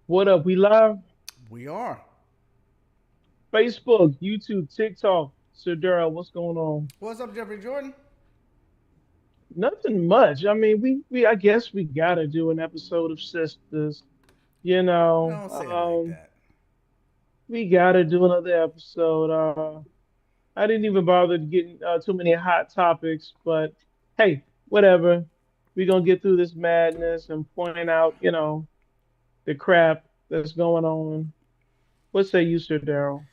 What up? We live? We are. Facebook, YouTube, TikTok. Sir Darrell, what's going on? What's up, Jeffrey Jordan? Nothing much. I mean, we I guess we gotta do an episode of Sistas. You know, Don't say it like that. we gotta do another episode. I didn't even bother getting too many hot topics, but hey, whatever. We're gonna get through this madness and point out, the crap that's going on. What say you, Sir Darrell?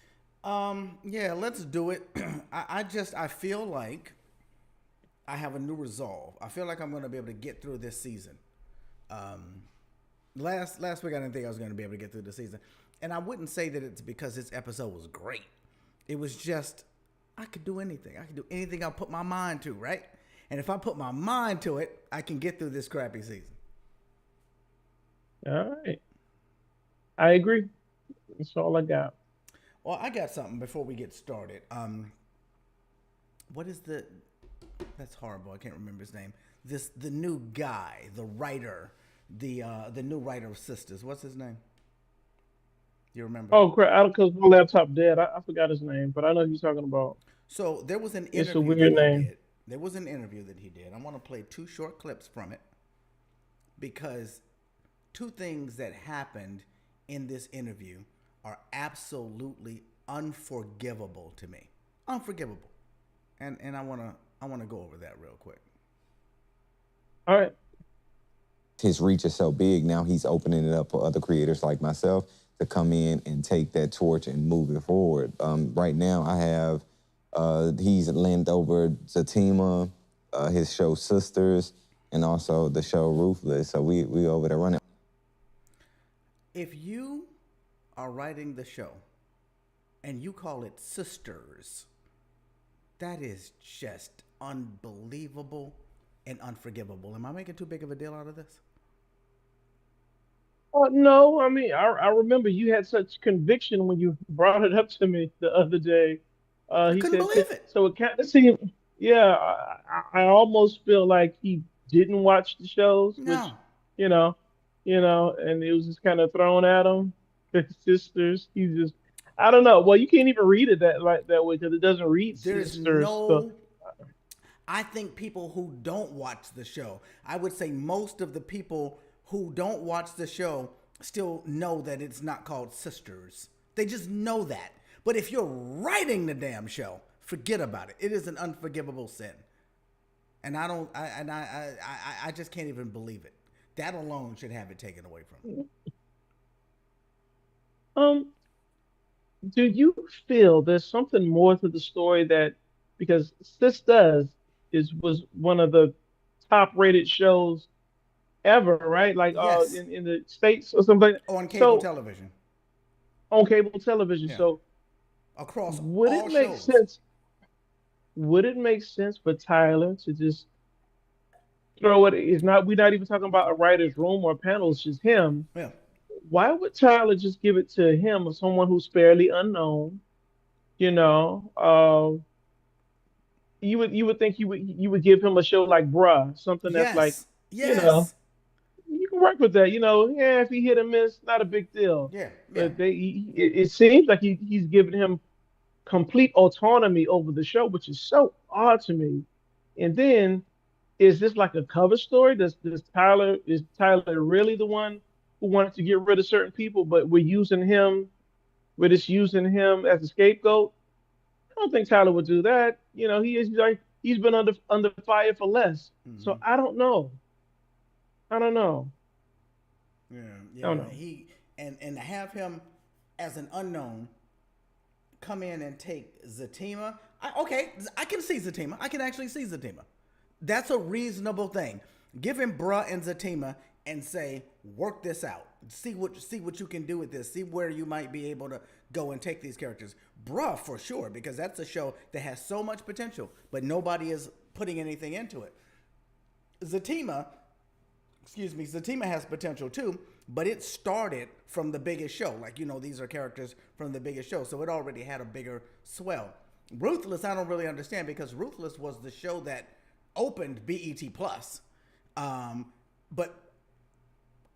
Yeah, let's do it. I feel like I have a new resolve. I feel like I'm going to be able to get through this season. Um, last week I didn't think I was going to be able to get through the season, and I wouldn't say that it's because this episode was great. It was just I could do anything. I could do anything I put my mind to, right? And if I put my mind to it, I can get through this crappy season. All right, I agree. That's all I got. Well, I got something before we get started. What is the? That's horrible. I can't remember his name. The new guy, the writer, the new writer of Sisters. What's his name? Do you remember? Oh crap! I don't because my laptop dead. I forgot his name, but I know who you're talking about. So there was an It's a interview that weird he name. did. There was an interview that he did. I want to play two short clips from it because two things that happened in this interview are absolutely unforgivable to me. Unforgivable. And I wanna go over that real quick. All right. His reach is so big now he's opening it up for other creators like myself to come in and take that torch and move it forward. Right now I have he's lent over Zatima, his show Sisters, and also the show Ruthless. So we over there running. If you are writing the show and you call it Sisters, that is just unbelievable and unforgivable. Am I making too big of a deal out of this? No, I mean I remember you had such conviction when you brought it up to me the other day. I He couldn't said believe it. so. It kind of seemed, yeah. I almost feel like he didn't watch the shows, which No. you know, and it was just kind of thrown at him. His sisters. He just, I don't know. Well, you can't even read it that way because it doesn't read There's sisters. So no I think people who don't watch the show, I would say most of the people who don't watch the show still know that it's not called Sisters. They just know that. But if you're writing the damn show, forget about it. It is an unforgivable sin. And I don't I just can't even believe it. That alone should have it taken away from me. um, do you feel there's something more to the story that because Sisters is was one of the top rated shows ever, right? Like Yes, in the States or something. on cable So television. on cable television. Yeah. So Across would it all make shows. sense? Would it make sense for Tyler to just throw it? It's not we're not even talking about a writer's room or panel, it's just him. Yeah. Why would Tyler just give it to him or someone who's fairly unknown? You know, you would think you would give him a show like Bruh, something that's like, Yes. you know, Yes. you can work with that. Yeah, if he hit and miss, not a big deal. Yeah. Yeah. But it seems like he's giving him complete autonomy over the show, which is so odd to me. And then, is this like a cover story? Is Tyler really the one who wanted to get rid of certain people, but we're just using him as a scapegoat? I don't think Tyler would do that. He is like he's been under fire for less. So Mm-hmm. I don't know. I don't know. Yeah, I don't yeah. know. And have him as an unknown come in and take Zatima. Okay, I can see Zatima. I can actually see Zatima. That's a reasonable thing. Give him Bruh and Zatima and say, work this out. See what you can do with this. See where you might be able to go and take these characters. Bruh for sure, because that's a show that has so much potential, but nobody is putting anything into it. Zatima, Zatima has potential too, but it started from the biggest show. Like, these are characters from the biggest show, so it already had a bigger swell. Ruthless, I don't really understand because Ruthless was the show that opened BET Plus. But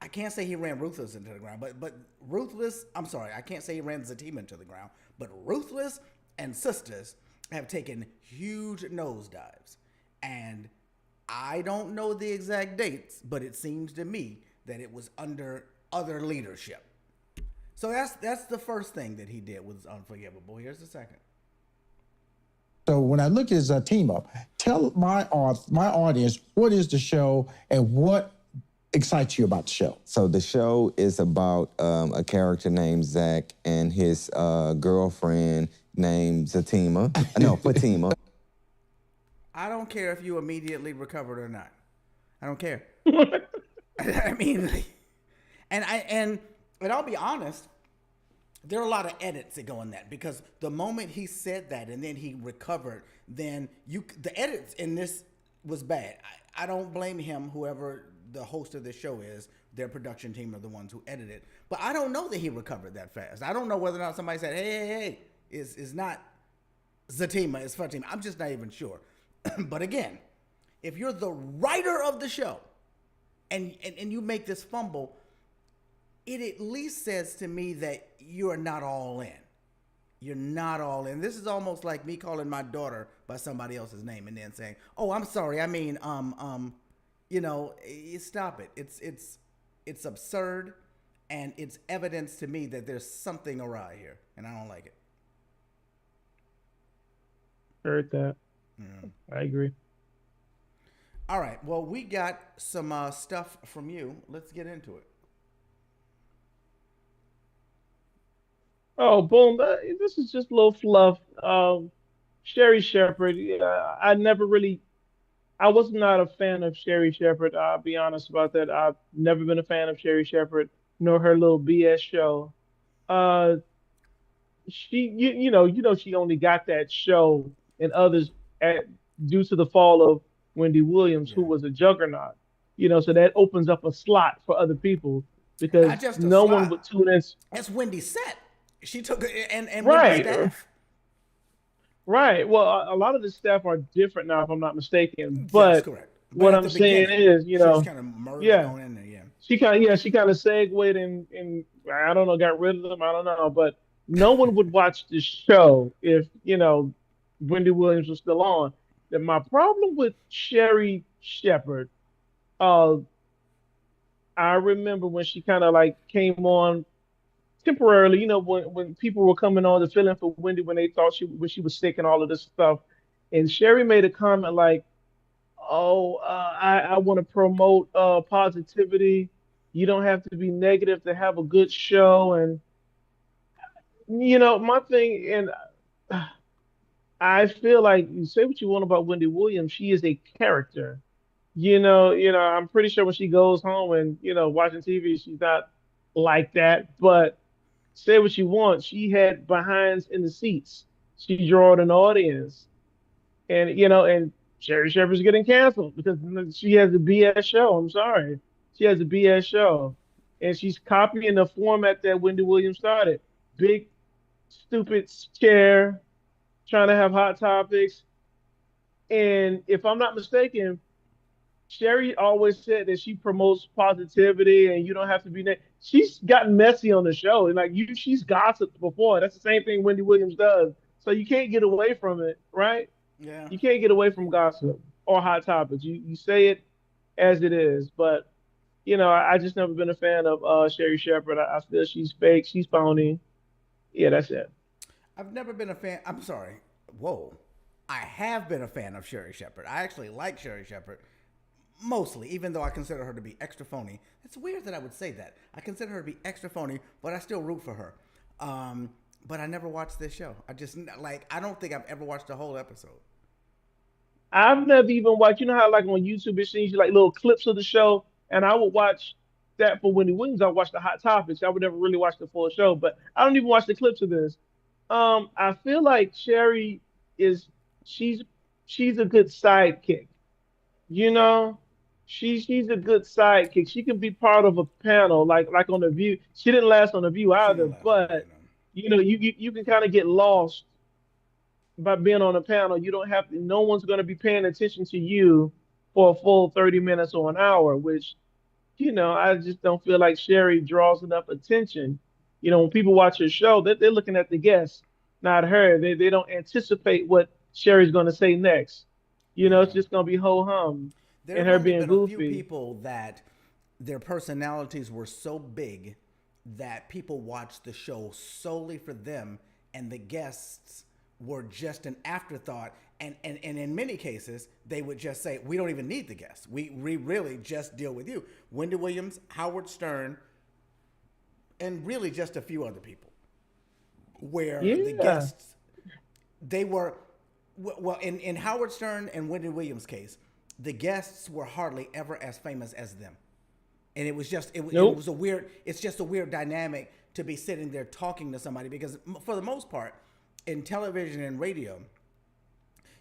I can't say he ran Ruthless into the ground, but Ruthless. I'm sorry, I can't say he ran Zatima into the ground, but Ruthless and Sisters have taken huge nosedives, and I don't know the exact dates, but it seems to me that it was under other leadership. So that's the first thing that he did was unforgivable. Here's the second. So when I look at Team Up, tell my audience what is the show and what excites you about the show. So the show is about a character named Zach and his girlfriend named Zatima. No, Fatima. I don't care if you immediately recovered or not. I don't care. I mean, and I'll be honest. There are a lot of edits that go in that because the moment he said that and then he recovered, then the edits in this was bad. I don't blame him. Whoever the host of the show is, their production team are the ones who edited it. But I don't know that he recovered that fast. I don't know whether or not somebody said, "Hey, is not Zatima, it's Fatima." I'm just not even sure. But again, if you're the writer of the show and you make this fumble, it at least says to me that you're not all in. You're not all in. This is almost like me calling my daughter by somebody else's name and then saying, "Oh, I'm sorry. I mean, stop it. It's absurd, and it's evidence to me that there's something awry here, and I don't like it." Heard that. I agree. All right. Well, we got some stuff from you. Let's get into it. Oh, boom! This is just a little fluff. Sherry Shepherd. Yeah, I was not a fan of Sherry Shepherd. I'll be honest about that. I've never been a fan of Sherry Shepherd nor her little BS show. Uh, she only got that show and others at due to the fall of Wendy Williams, who Yeah. was a juggernaut. So that opens up a slot for other people Not because just a no one would slot. tune in. That's Wendy's set. She took it and Wendy's Right, staff. right. Well, a lot of the staff are different now, if I'm not mistaken. That's But correct. But what at I'm the saying beginning, is, she just kind of merged yeah, on in there. Yeah. she kind of segued and I don't know, got rid of them. I don't know, but no one would watch the show if Wendy Williams was still on. And my problem with Sherry Shepherd, uh, I remember when she kind of like came on temporarily. When people were coming on to fill in for Wendy when they thought she was sick and all of this stuff, and Sherry made a comment like, "Oh, I want to promote positivity. You don't have to be negative to have a good show." And my thing, and I feel like you say what you want about Wendy Williams, she is a character. I'm pretty sure when she goes home and watching TV, she's not like that. But say what you want, she had behinds in the seats. She drawed an audience, and Sherry Shepherd's getting canceled because she has a BS show. I'm sorry, she has a BS show, and she's copying the format that Wendy Williams started. Big, stupid chair, trying to have hot topics. And if I'm not mistaken, Sherry always said that she promotes positivity and you don't have to be. She's gotten messy on the show, and like she's gossiped before. That's the same thing Wendy Williams does. So you can't get away from it, right? Yeah. You can't get away from gossip or hot topics. You say it as it is. But I just never been a fan of Sherry Shepherd. I feel she's fake. She's phony. Yeah, that's it. I've never been a fan. I'm sorry. Whoa. I have been a fan of Sherry Shepherd. I actually like Sherry Shepherd mostly, even though I consider her to be extra phony. It's weird that I would say that. I consider her to be extra phony, but I still root for her. But I never watched this show. I don't think I've ever watched a whole episode. I've never even watched. You know how like on YouTube it seems you like little clips of the show, and I would watch that for Wendy Williams. I would watch the hot topics. I would never really watch the full show, but I don't even watch the clips of this. I feel like Sherry is she's she's a good sidekick. You know, she's a good sidekick. She can be part of a panel, like on the View. She didn't last on the View She either, didn't last on the view, but no. you can kind of get lost by being on a panel. You don't have to. No one's going to be paying attention to you for a full 30 minutes or an hour, which I just don't feel like Sherry draws enough attention. When people watch her show, they're looking at the guests, not her. They don't anticipate what Sherry's going to say next. It's Yeah. just going to be ho hum There and have her only being been a few goofy. people that their personalities were so big that people watched the show solely for them, and the guests were just an afterthought. And in many cases, they would just say, "We don't even need the guests. We really just deal with you." Wendy Williams, Howard Stern, and really just a few other people, where the Yeah. guests they were well in Howard Stern and Wendy Williams' case, the guests were hardly ever as famous as them, and it was just it Nope. was a weird. It's just a weird dynamic to be sitting there talking to somebody because for the most part, in television and radio,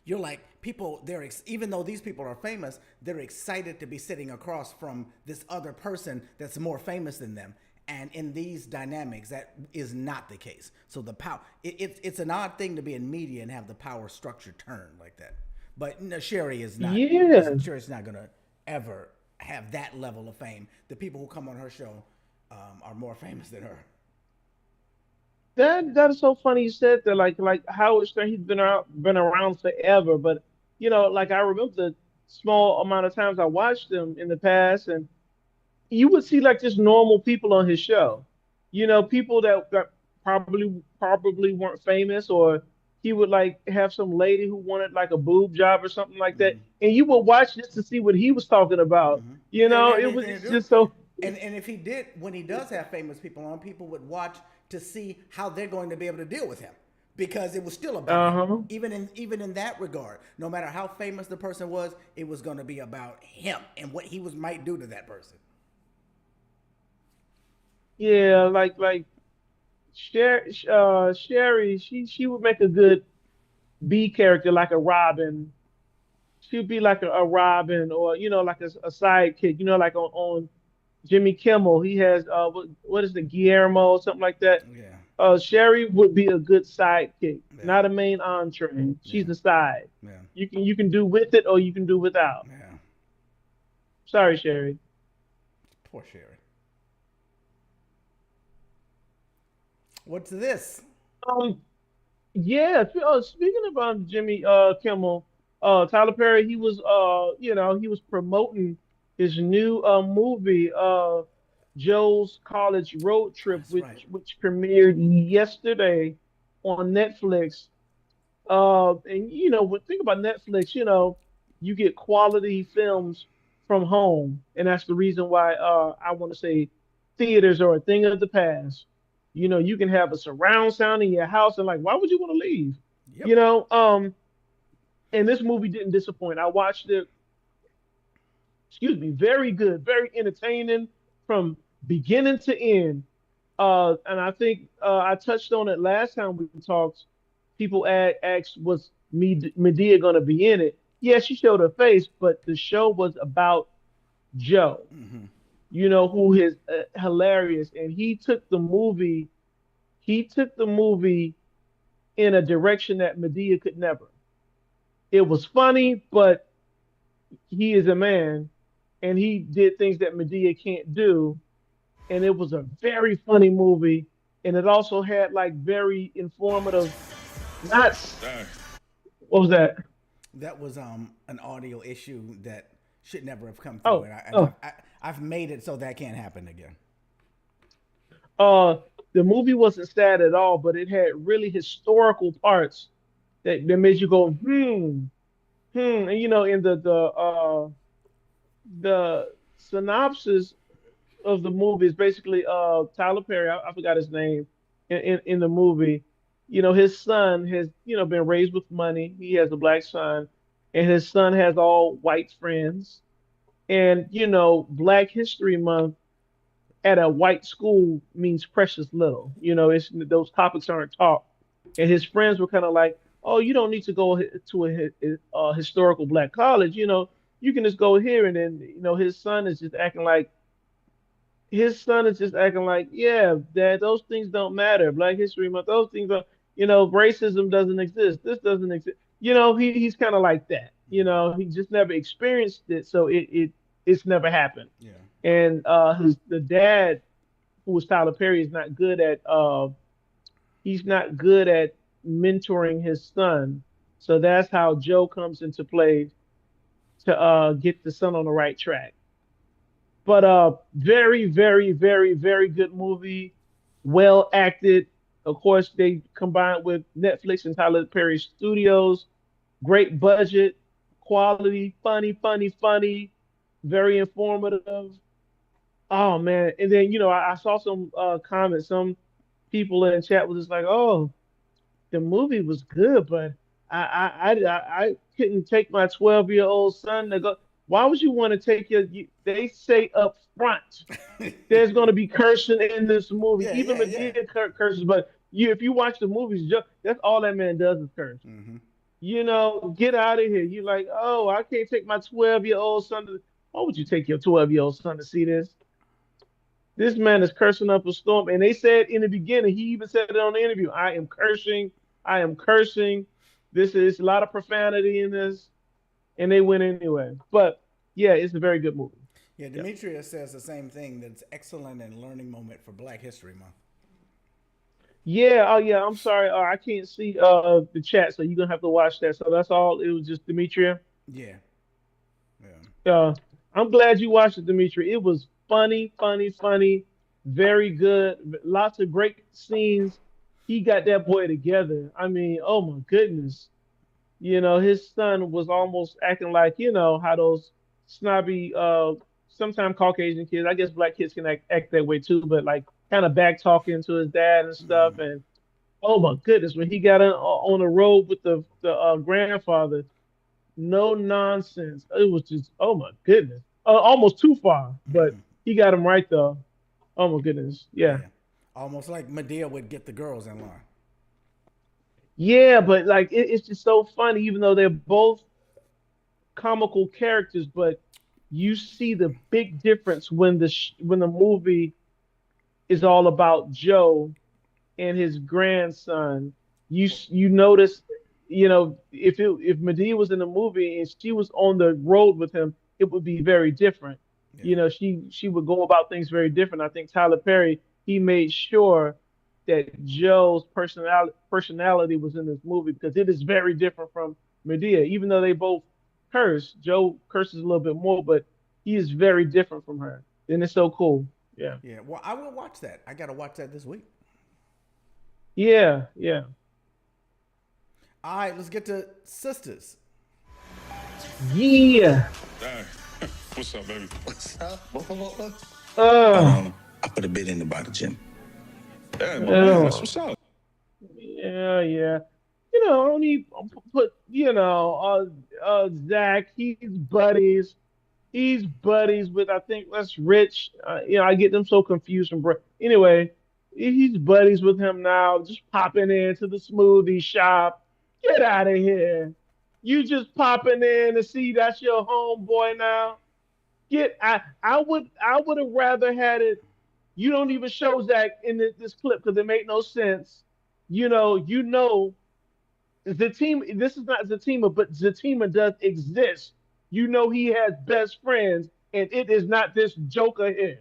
you're like people. Even though these people are famous, they're excited to be sitting across from this other person that's more famous than them. And in these dynamics, that is not the case. So the power, it's an odd thing to be in media and have the power structure turn like that. But no, Sherry is not. Yeah. Sherry's not gonna ever have that level of fame. The people who come on her show are more famous than her. That is so funny you said that. Like Howard Stern, he's been around forever. But like I remember the small amount of times I watched him in the past, and you would see like just normal people on his show. People that probably weren't famous, or he would like have some lady who wanted like a boob job or something like that, Mm-hmm. and you would watch just to see what he was talking about. Mm-hmm. They didn't have It was anything to it's do. just so. And if he did, when he does have famous people on, people would watch to see how they're going to be able to deal with him, because it was still about him. Uh-huh. Even in that regard, no matter how famous the person was, it was going to be about him and what he was might do to that person. Yeah, like Sherry, she would make a good B character, like a Robin. She'd be like a Robin, or like a sidekick. Like on Jimmy Kimmel, he has what is it, Guillermo, or something like that. Yeah, Sherry would be a good sidekick, yeah, not a main entree. She's yeah, the side. yeah, You can do with it or you can do without. yeah. Sorry, Sherry. Poor Sherry. What's this? Um, yeah. Speaking of Jimmy Kimmel, Tyler Perry, he was promoting his new movie, Joe's College Road Trip, That's right. which premiered yesterday on Netflix. And think about Netflix. You get quality films from home, and that's the reason why I want to say theaters are a thing of the past. You can have a surround sound in your house, and like, why would you want to leave? You Yep. know, um, and this movie didn't disappoint. I watched it, excuse me, very good, very entertaining from beginning to end. And I think I touched on it last time we talked. People asked, was Medea going to be in it? Yeah, she showed her face, but the show was about Joe, Mm-hmm. who is hilarious. And he took the movie in a direction that Medea could never. It was funny, but he is a man and he did things that Medea can't do. And it was a very funny movie. And it also had like very informative, not, what was that? That was an audio issue that should never have come through, Oh, and oh, I've made it so that can't happen again. uh, the movie wasn't sad at all, but it had really historical parts that made you go, and in the synopsis of the movie is basically Tyler Perry. I forgot his name in the movie. His son has been raised with money. He has a black son, and his son has all white friends. And Black History Month at a white school means precious little. It's those topics aren't taught. And his friends were kind of like, "Oh, you don't need to go to a historical black college. You can just go here." And then his son is just acting like, yeah, Dad, those things don't matter. Black History Month, those things don't. Racism doesn't exist. This doesn't exist. He's kind of like that. He just never experienced it, so it's never happened. Yeah. and the dad, who was Tyler Perry, is not good at he's not good at mentoring his son. So that's how Joe comes into play to get the son on the right track. But very, very, very, very good movie. Well acted. Of course, they combined with Netflix and Tyler Perry Studios. Great budget, quality, funny, funny, funny, very informative. Oh man! And then I saw some comments. Some people in chat was just like, "Oh, the movie was good, but I couldn't take my 12-year-old son to go. Why would you want to take they say up front there's going to be cursing in this movie. Yeah, Even yeah, yeah. Medea curses, but if you watch the movies, that's all that man does is curse. Get out of here. You're like, oh, I can't take my 12-year-old son to. Why would you take your 12-year-old son to see this? This man is cursing up a storm. And they said in the beginning, he even said it on the interview, I am cursing. I am cursing. This is a lot of profanity in this. And they went anyway. But yeah, it's a very good movie. Yeah, Yeah. Demetria says the same thing. That's excellent and learning moment for Black History Month. Yeah, oh yeah, I'm sorry. I can't see the chat, so you're gonna have to watch that. So that's all. It was just Demetria. Yeah, yeah, Uh I'm glad you watched it, Demetria. It was funny, funny, funny, very good. Lots of great scenes. He got that boy together. I mean, oh my goodness. His son was almost acting like, how those snobby, sometimes Caucasian kids, I guess black kids can act that way too, but like kind of back talking to his dad and stuff. And oh my goodness, when he got on the road with the grandfather, no nonsense. It was just, oh my goodness, almost too far, but he got him right though. Oh my goodness, yeah, yeah. Almost like Medea would get the girls in line. yeah, but like it's just so funny, even though they're both comical characters, but you see the big difference when when the movie is all about Joe and his grandson. You notice, if Medea was in the movie and she was on the road with him, it would be very different. Yeah, She would go about things very different. I think Tyler Perry, he made sure that Joe's personality was in this movie because it is very different from Medea. Even though they both curse, Joe curses a little bit more, but he is very different from her, and it's so cool. Yeah, yeah. Well, I will watch that. I got to watch that this week. yeah, yeah, All right, let's get to Sisters. yeah. Hey, what's up, baby? What's up? What? Uh, I put a bid in about the gym. Hey, my man, that's oh, what's up. yeah, yeah. Only put, Zach. He's buddies with, I think that's Rich. I get them so confused from anyway. He's buddies with him now. Just popping into the smoothie shop. Get out of here. You just popping in to see that's your homeboy now. I would have rather had it. You don't even show Zach in this clip because it made no sense. You know Zatima. This is not Zatima, but Zatima does exist. He has best friends, and it is not this Joker here.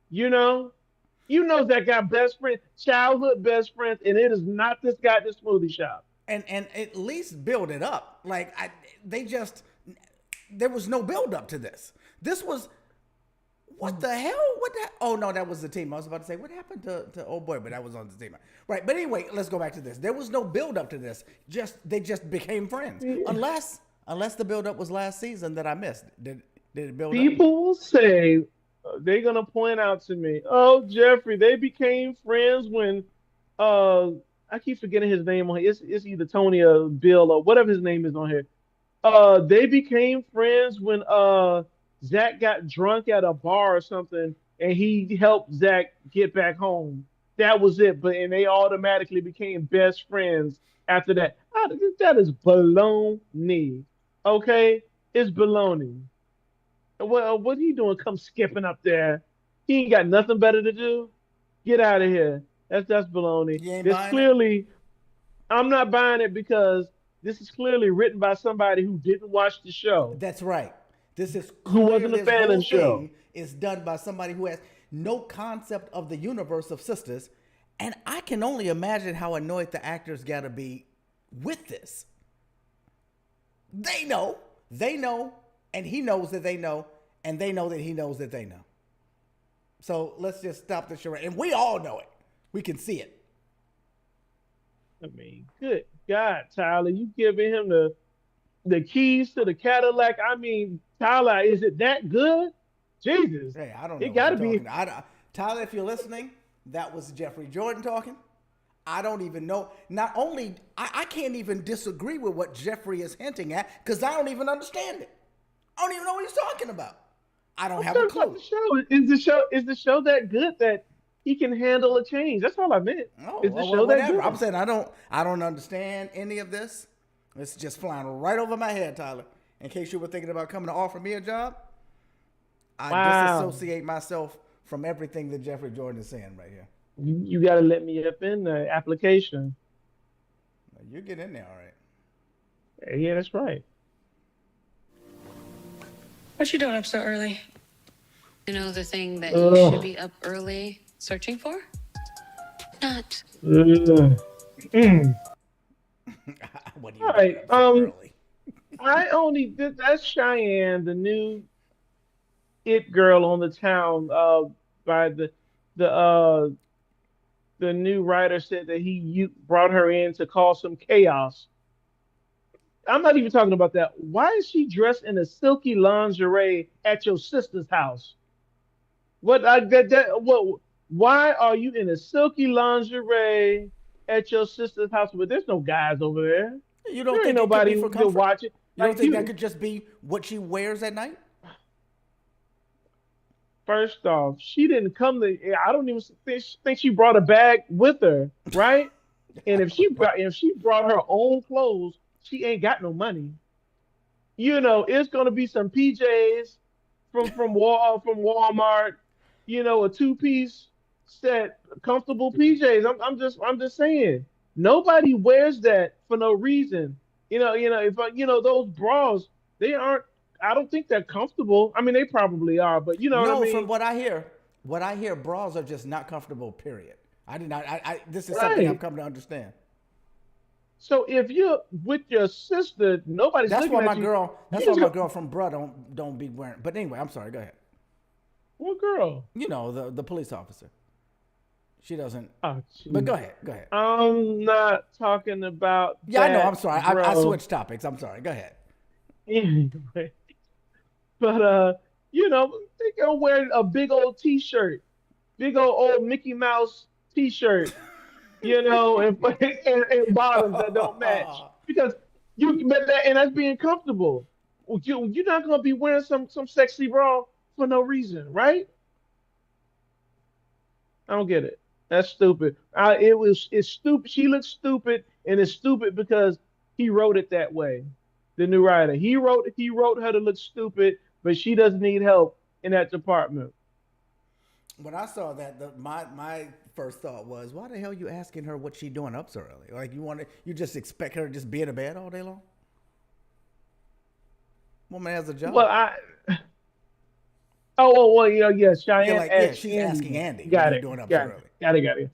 You know, Zach got best friends, childhood best friends, and it is not this guy at the smoothie shop. And at least build it up. Like they just there was no build up to this. This was what the hell? What the? Oh no, that was the team. I was about to say what happened to old boy, but that was on the team. Right. But anyway, let's go back to this. There was no build up to this. They just became friends. Unless the build up was last season that I missed. Did it build up? People will say they're gonna point out to me, oh Jeffrey, they became friends when uh I keep forgetting his name on here. It's either Tony or Bill or whatever his name is on here. They became friends when Zach got drunk at a bar or something, and he helped Zach get back home. That was it. But and they automatically became best friends after that. That is baloney. Okay, it's baloney. What he doing? Come skipping up there? He ain't got nothing better to do. Get out of here. That's baloney. You ain't This buying it? clearly I'm not buying it because this is clearly written by somebody who didn't watch the show, That's right. This is who clear. wasn't a This fan of whole the show. thing is done by somebody who has no concept of the universe of Sisters. And I can only imagine how annoyed the actors got to be with this. They know, and he knows that they know, and they know that he knows that they know. So let's just stop the charade. And we all know it. We can see it. I mean, good God, Tyler, you giving him the keys to the Cadillac. I mean, Tyler, is it that good? Jesus. Hey, I don't know It what got you're to be. talking about. Tyler, if you're listening, that was Jeffrey Jordan talking. I don't even know. Not only, I can't even disagree with what Jeffrey is hinting at because I don't even understand it. I don't even know what he's talking about. I don't have a clue. The show. Is the show that good that he can handle a change? That's all I meant. Oh, Is the well, show that whatever. good? I'm saying I don't understand any of this. It's just flying right over my head, Tyler. In case you were thinking about coming to offer me a job, I Wow. disassociate myself from everything that Jeffrey Jordan is saying right here. You got to let me up in the application. You get in there, all right. Yeah, that's right. What you doing up so early? You know the thing that you Ugh. should be up early searching for? Not. Ugh. Mm. What are All you doing right. up so early? I only did that's Cheyenne, the new it girl on the town. By the new writer said that you brought her in to cause some chaos. I'm not even talking about that. Why is she dressed in a silky lingerie at your sister's house? What I that what? Why are you in a silky lingerie at your sister's house? But there's no guys over there. You don't There ain't think it could nobody be for who can comfort? watch it. You don't Like think that you, could just be what she wears at night? first off, she didn't come to. I don't even think she brought a bag with her, right? And if she brought her own clothes, she ain't got no money. It's gonna be some PJs from Walmart. A two-piece set, comfortable PJs. I'm just saying. Nobody wears that for no reason. If those bras, they aren't. I don't think they're comfortable. I mean, they probably are, but you know what I No, from mean, what I hear, bras are just not comfortable. Period. I did not. This is something I've right? come to understand. So if you're with your sister, nobody's That's looking why my at you. girl. You That's why just my go, girl from Bruh don't be wearing. But anyway, I'm sorry. Go ahead. well, girl. You know the police officer. She doesn't. Oh, But go jeez. ahead. Go ahead. I'm not talking about Yeah, I know. I'm that, sorry. I bro. switched topics. I'm sorry. Go ahead. Anyway, but they gonna wear a big old T-shirt, big old Mickey Mouse T-shirt, and bottoms that don't match because and that's being comfortable. You're not gonna be wearing some sexy bra for no reason, right? I don't get it. That's stupid. It's stupid. She looks stupid, and it's stupid because he wrote it that way. The new writer. He wrote her to look stupid, but she doesn't need help in that department. When I saw that, my first thought was, why the hell are you asking her what she doing up so early? Like you just expect her to just be in a bed all day long? Woman has a Well, job. well, yeah, Yeah, Cheyenne like yeah, asked she's Andy asking that. Andy, what are Got you it. doing up so Got it. early? Got it.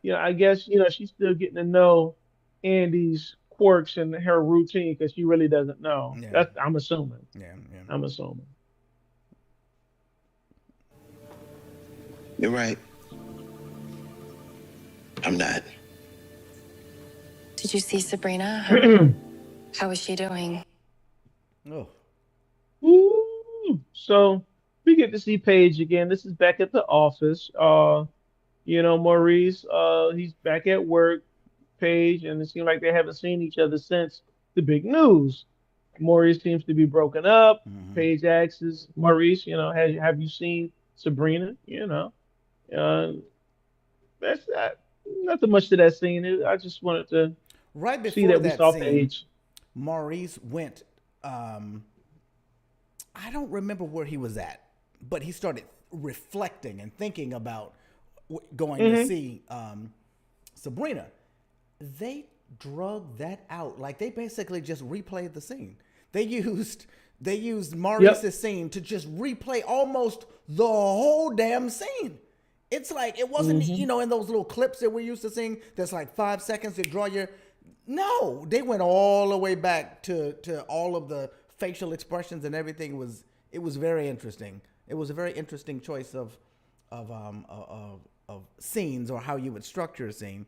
Yeah, I guess she's still getting to know Andy's quirks and her routine because she really doesn't know. yeah, That's I'm assuming. yeah, yeah. I'm assuming. You're right. I'm not. Did you see Sabrina? How is she doing? Oh, Ooh, so we get to see Paige again. This is back at the office. Maurice, he's back at work, Paige, and it seems like they haven't seen each other since the big news. Maurice seems to be broken up. Paige asks Maurice, have you seen Sabrina? Uh, that's that. Nothing much to that scene. I just wanted to right see before that we that saw scene, Paige. Maurice went. I don't remember where he was at, but he started reflecting and thinking about going to Hmm. see Sabrina. They drug that out. Like they basically just replayed the scene. They used They used Yep. Maurice's scene to just replay almost the whole damn scene. It's like it wasn't, Hmm. in those little clips that we're used to seeing. That's like 5 seconds to draw your. No, they went all the way back to all of the facial expressions and everything. It was very interesting. It was a very interesting choice of scenes or how you would structure a scene,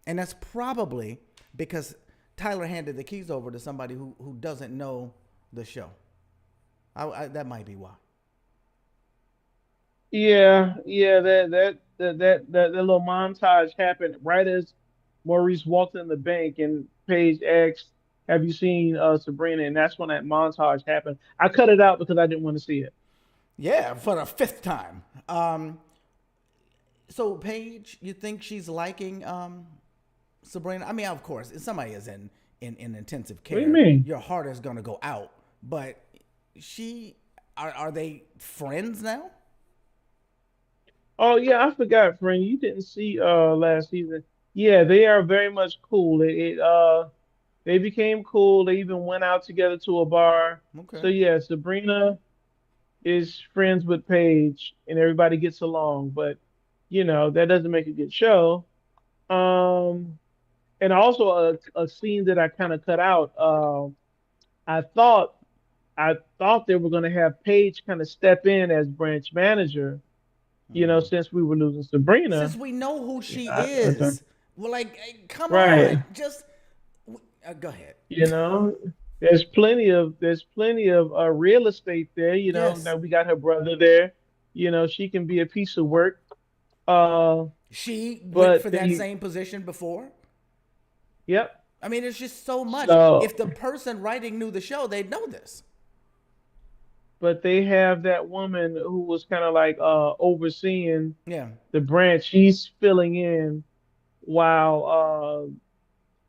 and that's probably because Tyler handed the keys over to somebody who doesn't know the show. That might be why. Yeah, yeah. That little montage happened right as Maurice walked in the bank, and Paige asked, "Have you seen Sabrina?" And that's when that montage happened. I cut it out because I didn't want to see it. Yeah, for the fifth time. So Paige, you think she's liking Sabrina? I mean, of course, if somebody is in intensive What do you care, mean? your heart is gonna go out. But she, are they friends now? Oh yeah, I forgot, friend. You didn't see last season. Yeah, they are very much cool. They became cool. They even went out together to a bar. So Okay. yeah, Sabrina is friends with Paige and everybody gets along, but that doesn't make a good show. Um, and also a scene that I kind of cut out. I thought I thought they were going to have Paige kind of step in as branch manager, since we were losing Since Sabrina. we know who Yeah, she I don't- is, well, like, come on, right. just go ahead. You know, there's plenty of real estate there. Yes, Now we got her brother there. She can be a piece of work. Uh, she went but for that they, same position before. yep. I mean, it's just so much. So, If the person writing knew the show, they'd know this. but they have that woman who was kind of like overseeing Yeah, the branch. She's filling in while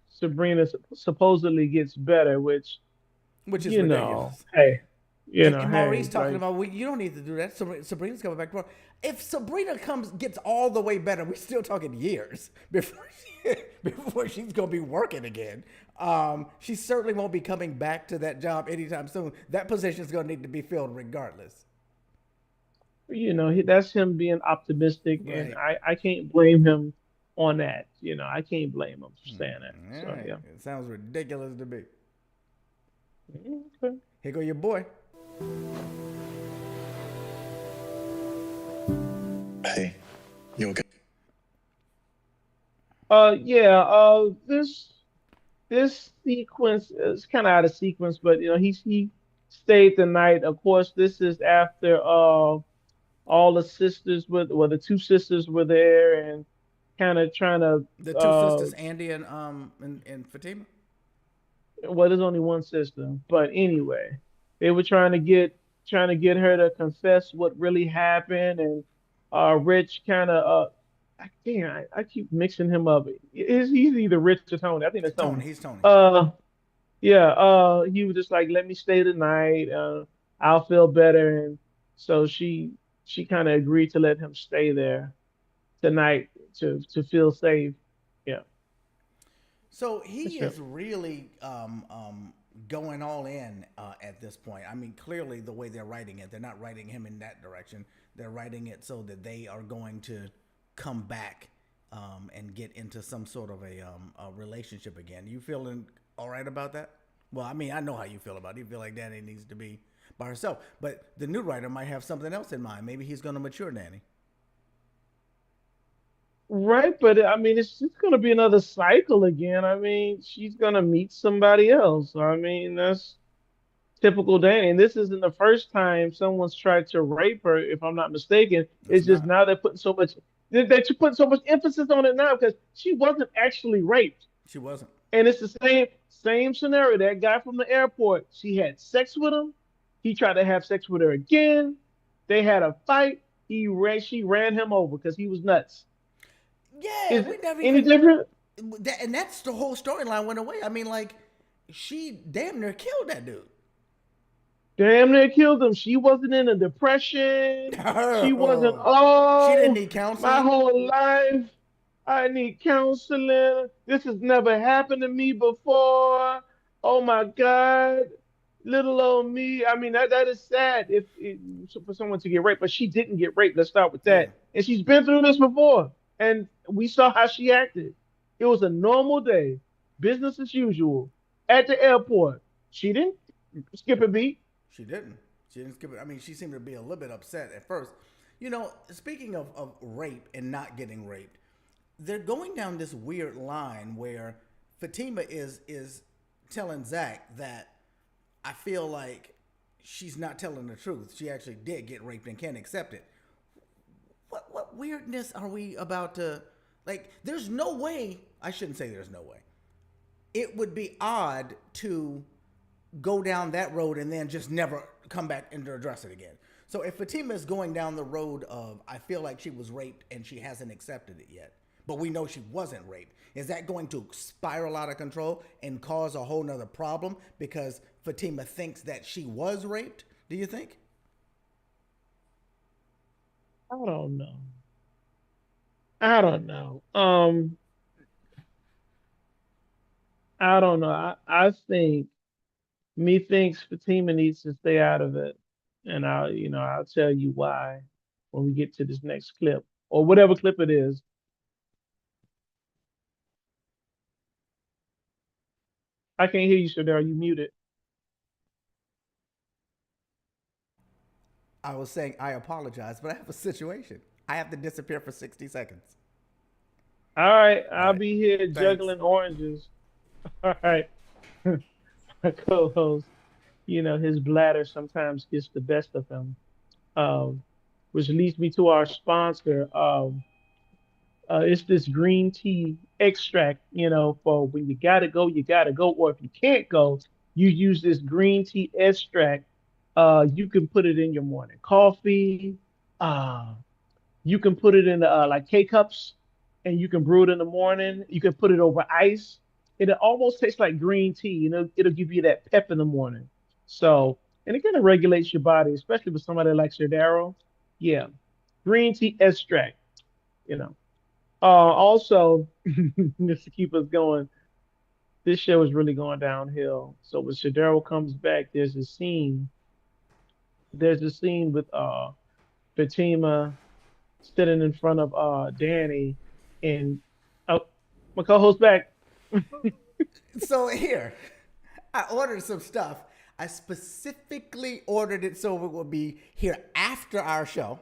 Sabrina supposedly gets better, which which is ridiculous. hey, And Maurice hey, talking like about, well, you don't need to do that. Sabrina's coming back tomorrow. If Sabrina gets all the way better, we're still talking years before she's gonna be working again. She certainly won't be coming back to that job anytime soon. That position is gonna need to be filled regardless. that's him being optimistic, and Right. I can't blame him on that. I can't blame him for saying that. All So right. yeah. It sounds ridiculous to me. Okay. Here go your boy. Hey, you okay? Yeah. This sequence is kind of out of sequence, but he stayed the night. Of course, this is after all the sisters the two sisters were there and kind of trying to The two sisters, Andy and Fatima. well, there's only one sister, but anyway, they were trying to get her to confess what really happened, and Rich kind of I keep mixing him up. He's either Rich or Tony. I think that's Tony, Tony. he's Tony. Yeah, he was just like, let me stay the night. I'll feel better. And so she kind of agreed to let him stay there tonight to feel safe. Yeah, So he that's it. is really going all in at this point. I mean, clearly the way they're writing it, they're not writing him in that direction. They're writing it so that they are going to come back and get into some sort of a relationship again. You feeling all right about that? Well, I mean, I know how you feel about it. You feel like Danny needs to be by herself, but the new writer might have something else in mind. Maybe he's going to mature Danny. Right, but I mean, it's just gonna be another cycle again. I mean, she's gonna meet somebody else. I mean, that's typical Danny. And this isn't the first time someone's tried to rape her, if I'm not mistaken. It's It's just not. now they're putting so much emphasis on it now because she wasn't actually raped. She wasn't. And it's the same scenario. That guy from the airport, she had sex with him. He tried to have sex with her again. They had a fight. She ran him over because he was nuts. Yeah, Is we it never any even different? and that's the whole storyline went away. I mean, like she damn near killed that dude. Damn near killed him. She wasn't in a depression. She wasn't, Oh, she didn't oh, need my counseling. whole life. I need counseling. This has never happened to me before. Oh my God. Little old me. I mean, that is sad for someone to get raped, but she didn't get raped. Let's start with Yeah. that. And she's been through this before, and we saw how she acted. It was a normal day, business as usual, at the airport. She didn't skip a beat. She didn't. She didn't skip it. I mean, she seemed to be a little bit upset at first. Speaking of rape and not getting raped, they're going down this weird line where Fatima is telling Zach that I feel like she's not telling the truth. She actually did get raped and can't accept it. What weirdness are we about to like? There's no way. I shouldn't say there's no way. It would be odd to go down that road and then just never come back and address it again. So if Fatima is going down the road of I feel like she was raped and she hasn't accepted it yet, but we know she wasn't raped, is that going to spiral out of control and cause a whole nother problem because Fatima thinks that she was raped? Do you think? I don't know. I don't know. I don't know. I think methinks Fatima needs to stay out of it, and I'll tell you why when we get to this next clip or whatever clip it is. I can't hear you, Shadar. You muted. I was saying I apologize, but I have a situation. I have to disappear for 60 seconds. All right, All I'll right. be here Thanks. juggling oranges. All right, my co-host. His bladder sometimes gets the best of him. Which leads me to our sponsor. It's this green tea extract, for when you gotta go, or if you can't go, you use this green tea extract. You can put it in your morning coffee. Uh, you can put it in like K cups, and you can brew it in the morning. You can put it over ice. It almost tastes like green tea. It'll give you that pep in the morning. So, and it kind of regulates your body, especially with somebody like Cerdaro. Yeah, green tea extract. You know. Also, just to keep us going, this show is really going downhill. So when Shadero comes back, There's a scene with Fatima sitting in front of Danny, and oh, my co-host back. So here, I ordered some stuff. I specifically ordered it so it would be here after our show.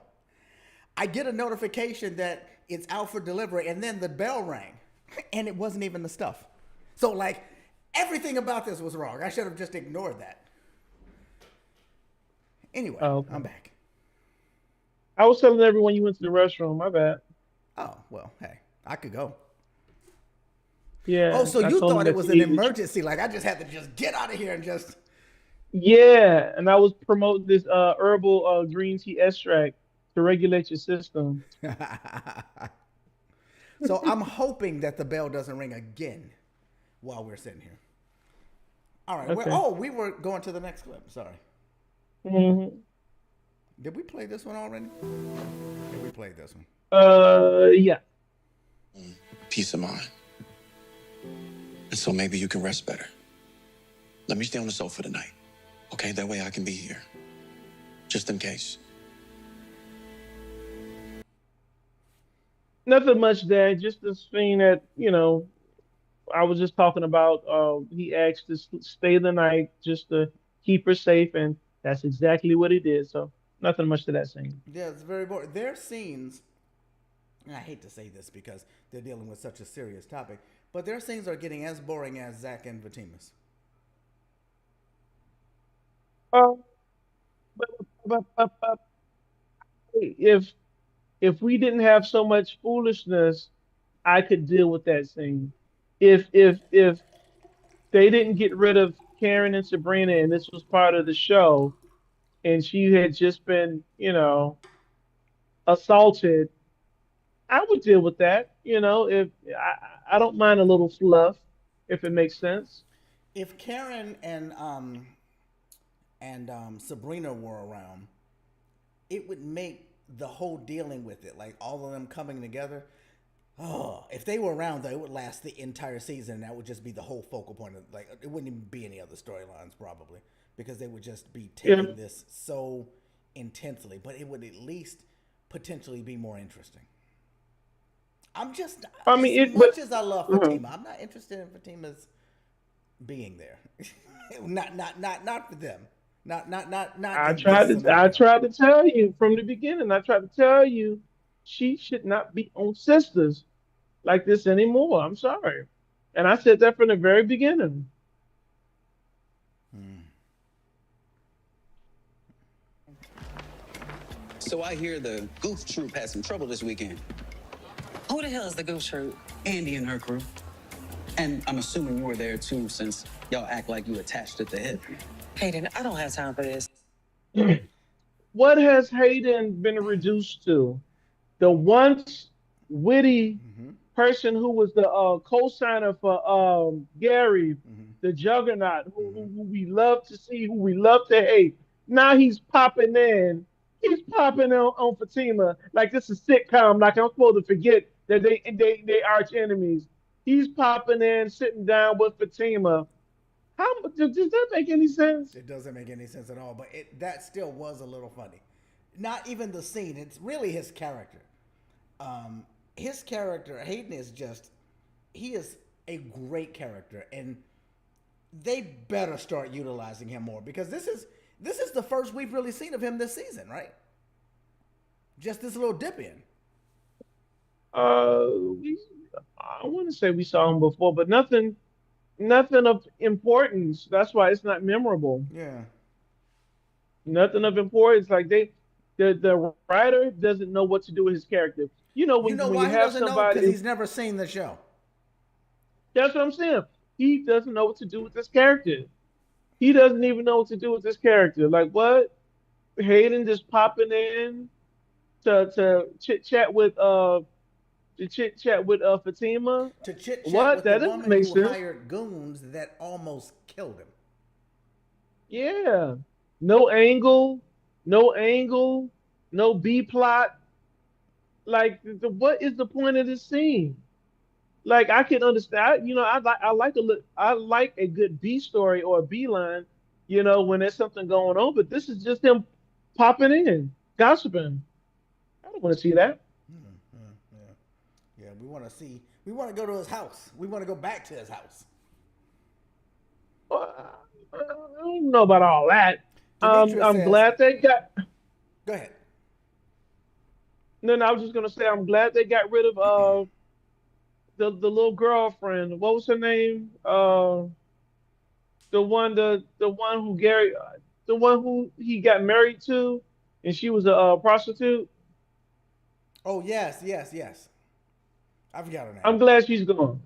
I get a notification that it's out for delivery, and then the bell rang, and it wasn't even the stuff. So, like, everything about this was wrong. I should have just ignored that. Anyway, Oh, I'm okay. back. I was telling everyone you went to the restroom. My bad. Oh, well, hey, I could go. Oh, Yeah, so I you told him thought it that was to an eat. emergency. Like, I just had to just get out of here and just. Yeah, and I was promoting this herbal green tea extract to regulate your system. So I'm hoping that the bell doesn't ring again while we're sitting here. All right. Okay. We were going to the next clip. Sorry. hmm Did we play this one already? Did we play this one? Yeah. Peace of mind. And so maybe you can rest better. Let me stay on the sofa tonight. Okay? That way I can be here. Just in case. Nothing much there. Just this thing that I was just talking about. He asked to stay the night just to keep her safe, and that's exactly what he did. So nothing much to that scene. Yeah, it's very boring. Their scenes, and I hate to say this because they're dealing with such a serious topic, but their scenes are getting as boring as Zach and Fatima's. Uh, but if we didn't have so much foolishness, I could deal with that scene. If they didn't get rid of Karen and Sabrina, and this was part of the show, and she had just been, assaulted, I would deal with that. If I don't mind a little fluff, if it makes sense. If Karen and Sabrina were around, it would make the whole dealing with it, like all of them coming together. Oh, if they were around, though, it would last the entire season. And that would just be the whole focal point of like it wouldn't even be any other storylines probably because they would just be Yeah. taking this so intensely. But it would at least potentially be more interesting. I'm just I as mean, much as I love uh, Fatima, I'm not interested in Fatima's being there. Not for them. Not in this I scenario. tried to tell you from the beginning. I tried to tell you she should not be on Sisters like this anymore. I'm sorry, and I said that from the very beginning. So I hear the Goof Troop had some trouble this weekend. Who the hell is the goof troop? Andy and her crew. And I'm assuming you were there too, since y'all act like you attached at the hip. Hayden, I don't have time for this. What has Hayden been reduced to? The once witty person who was the co-signer for Gary, the Juggernaut, who we love to see, who we love to hate. Now he's popping in. He's popping on Fatima like this is sitcom. Like I'm supposed to forget that they arch enemies. He's popping in, sitting down with Fatima. Does that make any sense? It doesn't make any sense at all, but that still was a little funny. Not even the scene; it's really his character. His character, Hayden, is just he is a great character, and they better start utilizing him more because this is the first we've really seen of him this season, right? Just this little dip in. Uh, we, I want to say we saw him before, but nothing of importance. That's why it's not memorable. Yeah. Nothing of importance. Like the writer doesn't know what to do with his character. You know, You know when you why he have doesn't know? Because somebody, he's never seen the show. that's what I'm saying. He doesn't know what to do with this character. He doesn't even know what to do with this character. Like what? Hayden just popping in to chit chat with Fatima. To chit chat What? with the That doesn't woman make who sense. hired goons that almost killed him. Yeah. No angle, no angle, no B plot. Like, what is the point of this scene? Like, I can understand. I like a good B story or a B line. When there's something going on. But this is just him popping in, gossiping. I don't want to see that. Yeah, we want to see. We want to go to his house. We want to go back to his house. I don't know about all that. Demetrius I'm says, glad they got. "Go ahead." No, I was just gonna say I'm glad they got rid of the little girlfriend. What was her name? The one who the one who he got married to, and she was a prostitute. Oh yes, yes, yes. I forgot her name. I'm glad she's gone.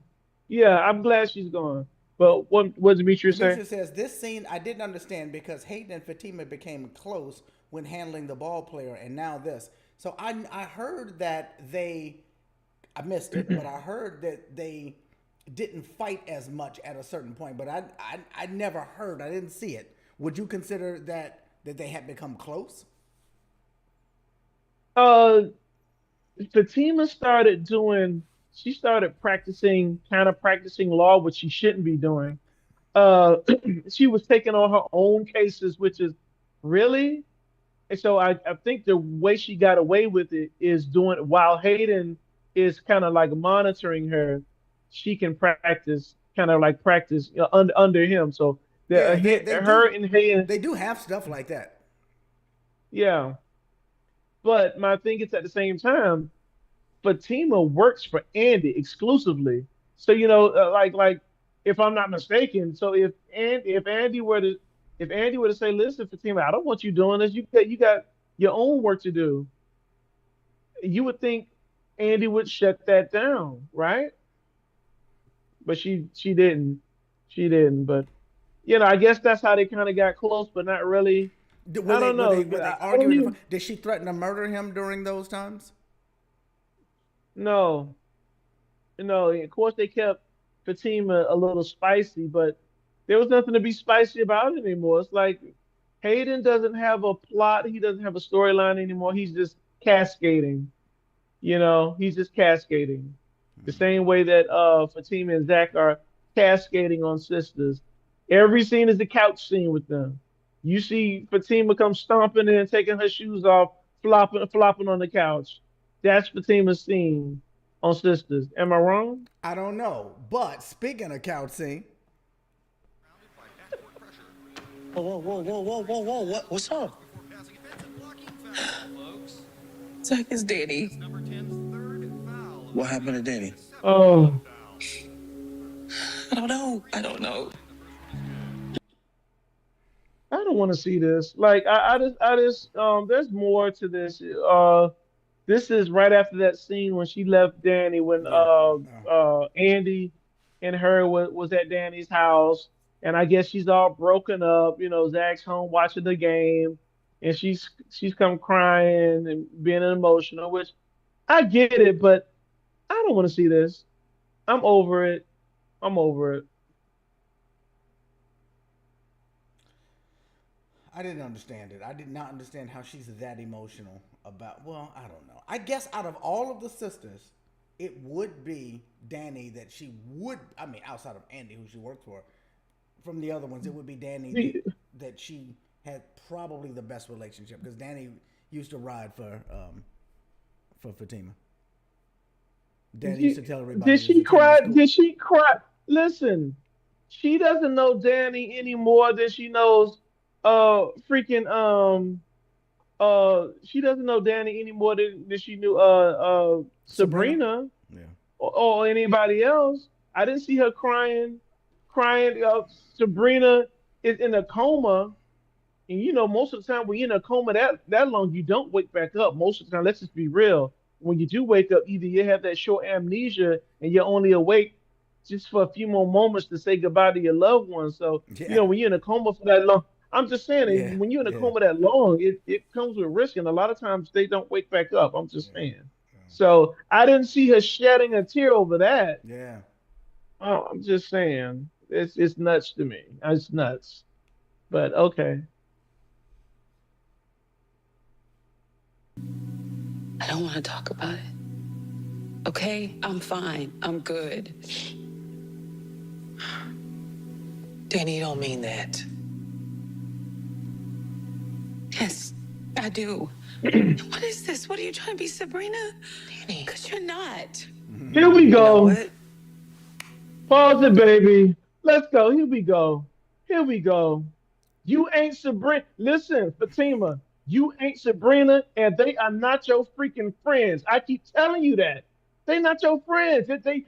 Yeah, I'm glad she's gone. But what did Demetrius say? Demetrius says this scene I didn't understand because Hayden and Fatima became close when handling the ball player, and now this. So I heard that I missed it, but I heard that they didn't fight as much at a certain point. But I never heard. I didn't see it. Would you consider that they had become close? Uh, Fatima started doing. She started practicing, kind of practicing law, which she shouldn't be doing. Uh, she was taking on her own cases, which is really. And so I think the way she got away with it is doing while Hayden is kind of like monitoring her, she can practice, kind of like practice under him. So Yeah, they her do. and Hayden, They do have stuff like that. yeah. But my thing is at the same time, Fatima works for Andy exclusively. So like if I'm not mistaken, so if Andy were to say, listen, Fatima, I don't want you doing this. You got your own work to do. You would think Andy would shut that down, right? But she didn't. She didn't. But I guess that's how they kind of got close, but not really. Were I they don't were know. they were they I don't arguing? even Did she threaten to murder him during those times? know. Of course they kept Fatima a little spicy, but there was nothing to be spicy about it anymore. It's like Hayden doesn't have a plot. He doesn't have a storyline anymore. He's just cascading. He's just cascading. The same way that Fatima and Zach are cascading on Sisters. Every scene is a couch scene with them. You see Fatima come stomping in, taking her shoes off, flopping on the couch. That's Fatima's scene on Sisters. Am I wrong? I don't know. But speaking of couch scene, Whoa, whoa, whoa, whoa, whoa, whoa, whoa. What's up? Zach is Danny. What happened to Danny? Oh, I don't know. I don't know. I don't want to see this. Like, there's more to this. This is right after that scene when she left Danny, when yeah. Andy and her was at Danny's house, and I guess she's all broken up. Zach's home watching the game, and she's come crying and being emotional, which I get it, but I don't want to see this. I'm over it. I'm over it. I didn't understand it. I did not understand how she's that emotional about. Well, I don't know. I guess out of all of the sisters, it would be Danny that she would. I mean, outside of Andy, who she worked for, from the other ones, it would be Danny that she had probably the best relationship because Danny used to ride for Fatima. Danny used to tell everybody. Did she cry? Did she cry? Listen, she doesn't know Danny any more than she knows freaking she doesn't know Danny any more than she knew Sabrina. Sabrina Yeah. or anybody else. I didn't see her crying. Sabrina is in a coma, and most of the time when you're in a coma that long, you don't wake back up. Most of the time, let's just be real. When you do wake up, either you have that short amnesia and you're only awake just for a few more moments to say goodbye to your loved ones. So, Yeah. when you're in a coma for that long, I'm just saying, Yeah. when you're in a Yeah. coma that long, it comes with risk, and a lot of times they don't wake back up. I'm just Yeah. saying. So I didn't see her shedding a tear over that. Yeah. Oh, I'm just saying, it's nuts to me. It's nuts. But okay. I don't want to talk about it. Okay? I'm fine. I'm good. Danny, you don't mean that. Yes, I do. What is this? What are you trying to be, Sabrina? Danny. Because you're not. Here we You know go. what? Pause it, baby. Let's go. Here we go. Here we go. You ain't Sabrina. Listen, Fatima, you ain't Sabrina, and they are not your freaking friends. I keep telling you that. They not your friends.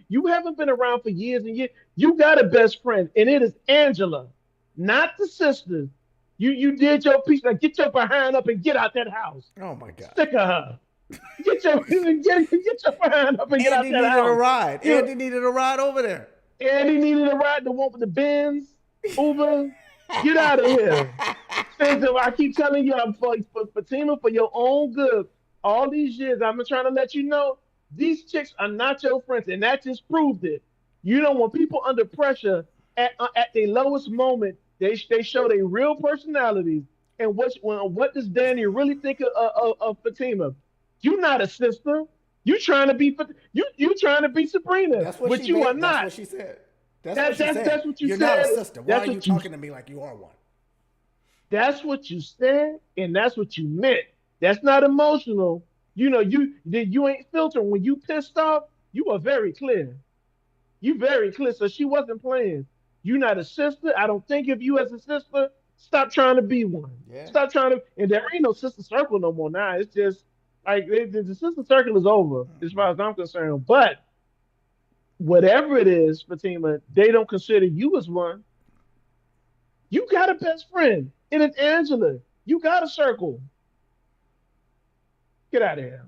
You haven't been around for years and years. You got a best friend, and it is Angela, not the sisters. You did your piece. Now get your behind up and get out that house. Oh my God. Sick of her. Get your behind up and get out Andy that needed a house. ride. You Andy needed a ride over there. Andy needed a ride, the one with the Benz, Uber. Get out of here. Since I keep telling you, I'm for Fatima, for your own good. All these years, I've been trying to let you know these chicks are not your friends, and that just proved it. When people under pressure at their lowest moment, they show their real personalities. And what does Danny really think of Fatima? You're not a sister. You trying to be you trying to be Sabrina, That's what but she you are made. That's not. what she said. That's what she said. That's what you You're said. not a sister. Why That's are you what you talking to me like you are one? that's what you said, and that's what you meant. That's not emotional. You ain't filtering. When you pissed off, you are very clear. You very clear. So she wasn't playing. You not a sister. I don't think of you as a sister. Stop trying to be one. Yeah. Stop trying to. And there ain't no sister circle no more now. It's just like the sister circle is over as far as I'm concerned. But whatever it is, Fatima, they don't consider you as one. You got a best friend. It is Angela. You got a circle. Get out of here.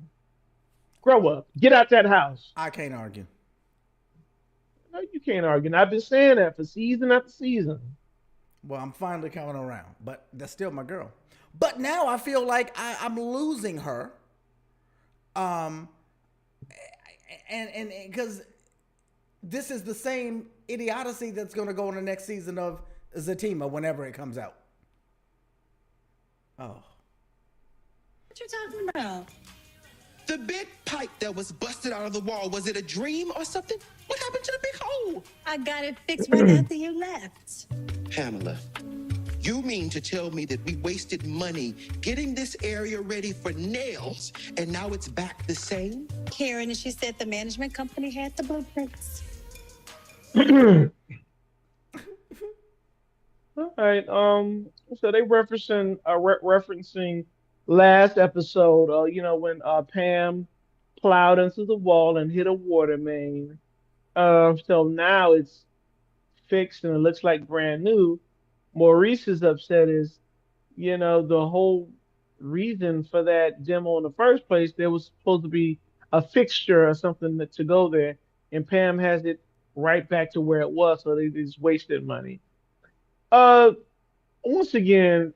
Grow up. Get out that house. I can't argue. No, you can't argue. And I've been saying that for season after season. Well, I'm finally coming around, but that's still my girl. But now I feel like I'm losing her. And because this is the same idiocy that's going to go in the next season of Zatima whenever it comes out. Oh. What you talking about? The big pipe that was busted out of the wall, was it a dream or something? What happened to the big hole? I got it fixed right after you left. Pamela, You mean to tell me that we wasted money getting this area ready for nails, and now it's back the same? Karen, and she said the management company had the blueprints. All right. So they referencing last episode. When Pam plowed into the wall and hit a water main. So now it's fixed and it looks like brand new. Maurice is upset is, the whole reason for that demo in the first place, there was supposed to be a fixture or something to go there, and Pam has it right back to where it was, so they just wasted money. Uh, Once again,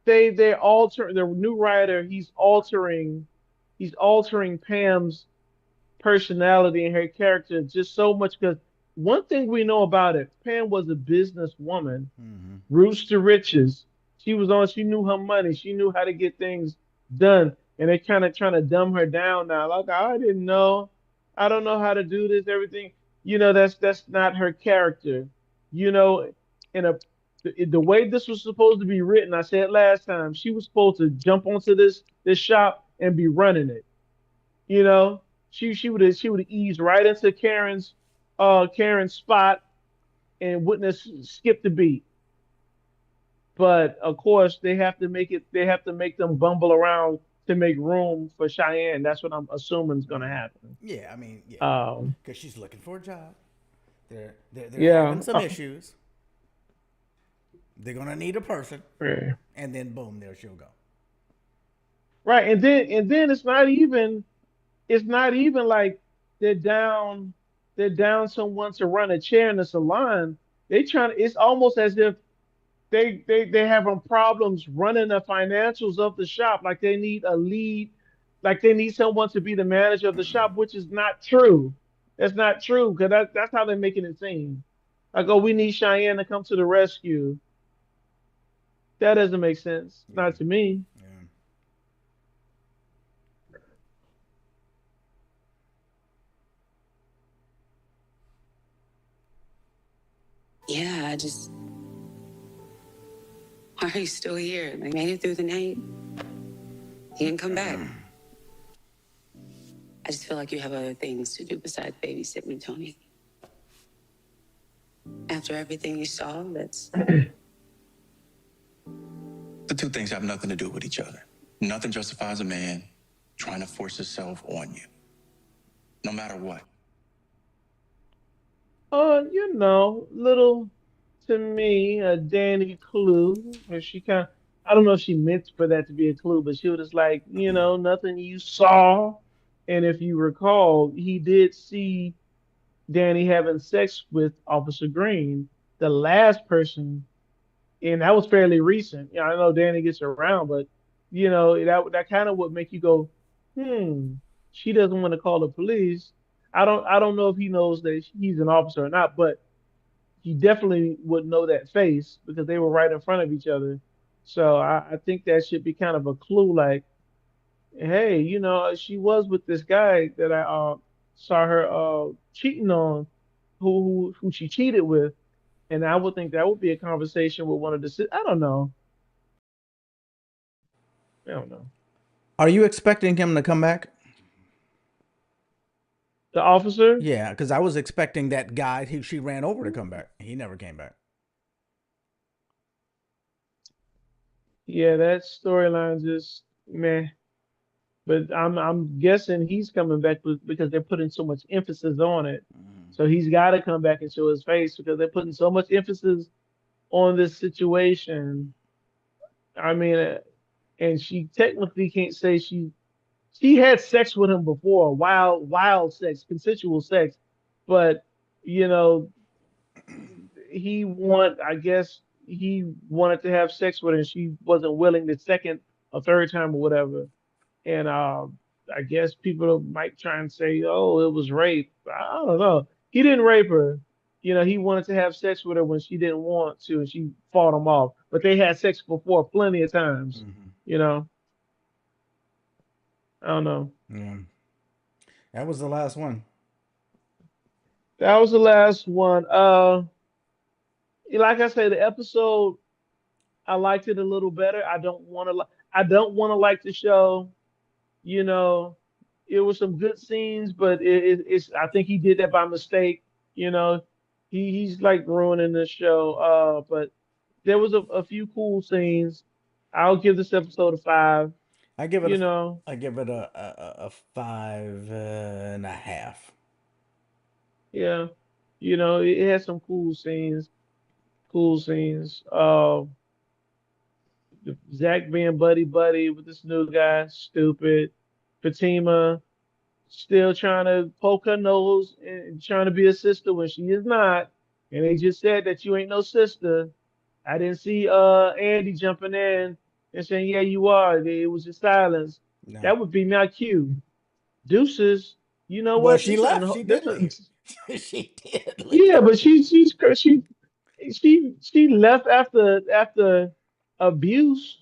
they alter the new writer. He's altering Pam's personality and her character just so much because one thing we know about it, Pam was a businesswoman, Mm-hmm. roots to riches. She knew her money, she knew how to get things done, and they're kind of trying to dumb her down now. Like, I didn't know, I don't know how to do this, everything. That's not her character. You know, in a the way this was supposed to be written, I said last time, she was supposed to jump onto this shop and be running it. You know, she would have eased right into Karen's spot and wouldn't have skipped a beat. But of course, they have to make them bumble around to make room for Cheyenne. That's what I'm assuming is going to happen. Yeah, I mean, yeah, Um, because she's looking for a job. They're yeah, having some issues. They're gonna need a person, yeah. and then boom, there she'll go. Right. And then it's not even like they're down they're down someone to run a chair in the salon. It's almost as if they having problems running the financials of the shop, like they need a lead, like they need someone to be the manager of the shop, which is not true. That's not true because that's how they're making it seem. Like, oh, we need Cheyenne to come to the rescue. That doesn't make sense, Yeah, not to me. yeah. Yeah, why are you still here? Like, made it through the night. He didn't come back. I just feel like you have other things to do besides babysit me, Tony. After everything you saw, that's The two things have nothing to do with each other. Nothing justifies a man trying to force himself on you, no matter what. Little to me, a Danny clue. Or she kind of, I don't know if she meant for that to be a clue, but she was just like, nothing you saw. And if you recall, he did see Danny having sex with Officer Green, the last person, and that was fairly recent. I know Danny gets around, but that kind of would make you go, hmm, she doesn't want to call the police. I don't know if he knows that he's an officer or not, but he definitely would know that face because they were right in front of each other. So I think that should be kind of a clue, like, hey, she was with this guy that I saw her cheating on, who she cheated with, and I would think that would be a conversation with one of the. I don't know. I don't know. Are you expecting him to come back? The officer, Yeah, because I was expecting that guy who she ran over to come back. He never came back. yeah, that storyline just meh. But I'm guessing he's coming back because they're putting so much emphasis on it. Mm. So he's got to come back and show his face because they're putting so much emphasis on this situation. I mean, and she technically can't say she had sex with him before, wild sex, consensual sex, but you know I guess he wanted to have sex with her, and she wasn't willing the second or third time or whatever. And I guess people might try and say, "Oh, it was rape." I don't know. He didn't rape her. He wanted to have sex with her when she didn't want to, and she fought him off. But they had sex before plenty of times. Mm-hmm. You know, I don't know. Yeah, that was the last one. That was the last one. Like I say, the episode. I liked it a little better. I don't want to like the show. You know, it was some good scenes, but it's I think he did that by mistake. You know, he's like ruining the show. But there was a few cool scenes. I'll give this episode a 5. I give it a You know, I give it a 5.5. yeah, it has some cool scenes. Cool scenes. Zach being buddy buddy with this new guy, stupid. Fatima still trying to poke her nose and trying to be a sister when she is not. And they just said that you ain't no sister. I didn't see Andy jumping in and saying, "Yeah, you are." It was just silence. No. That would be my cue. Deuces. You know Well, what? she left. She did leave. She did Yeah, leave. but she left after abuse.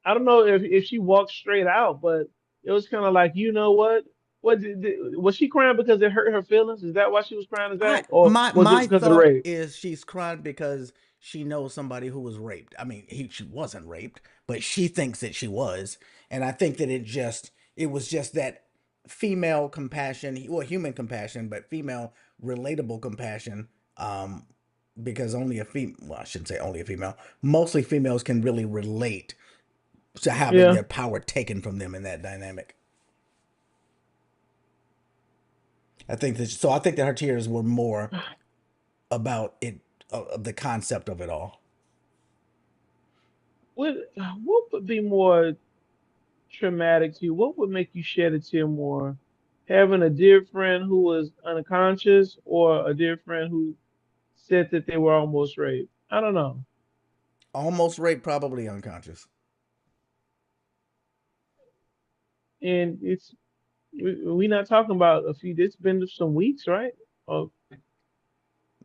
I don't know if she walked straight out, but it was kind of like, you know what? Was she crying because it hurt her feelings? Is that why she was crying? Is I that, or my was it my because of the thought rape? is she's crying because she knows somebody who was raped. I mean, she wasn't raped, but she thinks that she was, and I think that it was just that female compassion, well, human compassion, but female relatable compassion. Because only a female, well, I shouldn't say only a female. Mostly females can really relate to having Yeah. their power taken from them in that dynamic. I think that her tears were more about it, of the concept of it all. What would be more traumatic to you? What would make you shed a tear more? Having a dear friend who was unconscious, or a dear friend who said that they were almost raped? I don't know. Almost raped, probably unconscious. And we not talking about a few. It's been some weeks, right? Oh,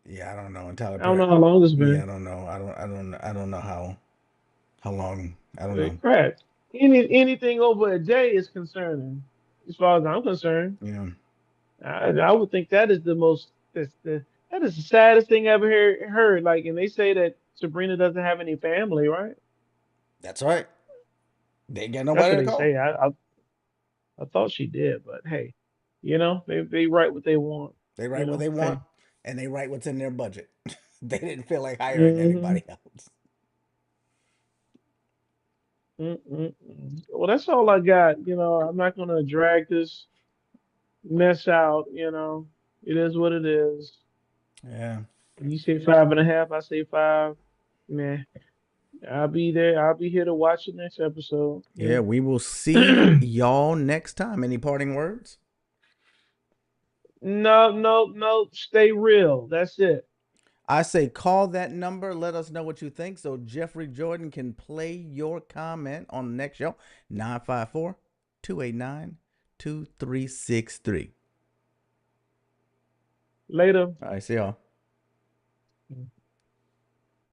Yeah, I don't know. And Tyler I don't Perry. know how long it's Yeah, I been. don't know. I don't know how long. I don't But know. crap. Anything over a day is concerning, as far as I'm concerned. Yeah, I would think that is that is the saddest thing I ever heard. Like, and they say that Sabrina doesn't have any family, right? that's right. They ain't got That's nobody what to they call. say. I thought she did, but hey, they write what they want. They write what they want, Hey. and they write what's in their budget. They didn't feel like hiring hmm anybody else. Well, that's all I got. I'm not gonna drag this mess out. It is what it is. Yeah. You say 5.5, I say 5. Man, I'll be there. I'll be here to watch the next episode. Yeah, we will see y'all next time. Any parting words? No, no, no. Stay real. That's it. I say call that number. Let us know what you think so Jeffrey Jordan can play your comment on the next show. 954-289-2363. Later. All right, see y'all.